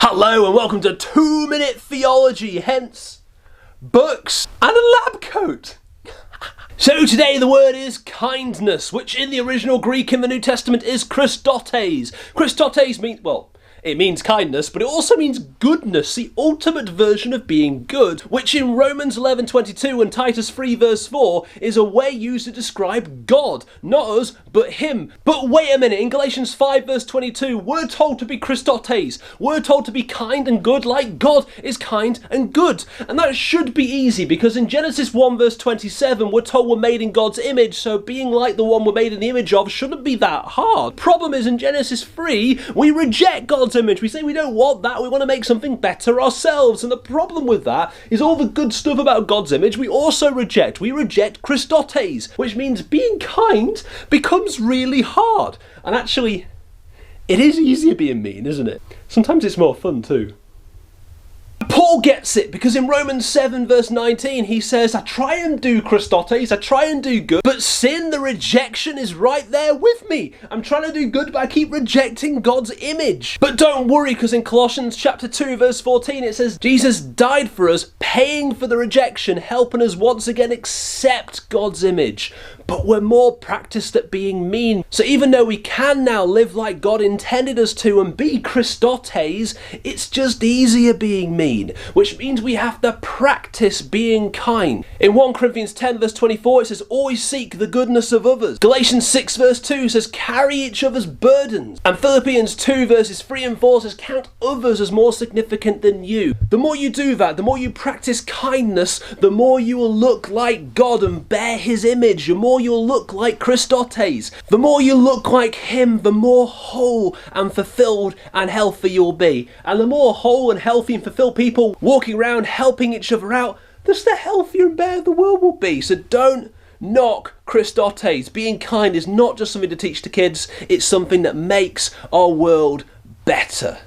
Hello and welcome to 2-Minute Theology, hence books and a lab coat. So today the word is kindness, which in the original Greek in the New Testament is Christotes. Christotes means, well, it means kindness, but it also means goodness, the ultimate version of being good, which in Romans 11:22 and Titus 3 verse 4 is a way used to describe God, not us, but him. But wait a minute, in Galatians 5 verse 22, we're told to be Christotes. We're told to be kind and good like God is kind and good. And that should be easy because in Genesis 1 verse 27, we're told we're made in God's image, so being like the one we're made in the image of shouldn't be that hard. Problem is in Genesis 3, we reject God's image. We say we don't want that, we want to make something better ourselves. And the problem with that is all the good stuff about God's image we also reject. We reject Christotes, which means being kind becomes really hard. And actually, it is easier being mean, isn't it? Sometimes it's more fun too. Paul gets it because in Romans 7 verse 19 he says, I try and do Christotes, I try and do good, but sin, the rejection, is right there with me. I'm trying to do good, but I keep rejecting God's image. But don't worry, because in Colossians chapter 2 verse 14 it says, Jesus died for us, paying for the rejection, helping us once again accept God's image. But we're more practiced at being mean. So even though we can now live like God intended us to and be Christotes, it's just easier being mean, which means we have to practice being kind. In 1 Corinthians 10 verse 24 it says, always seek the goodness of others. Galatians 6 verse 2 says, carry each other's burdens. And Philippians 2 verses 3 and 4 says, count others as more significant than you. The more you do that, the more you practice kindness, the more you will look like God and bear his image. The more you'll look like Christotes. The more you look like him, the more whole and fulfilled and healthy you'll be. And the more whole and healthy and fulfilled people walking around helping each other out, the healthier and better the world will be. So don't knock Christotes. Being kind is not just something to teach to kids, it's something that makes our world better.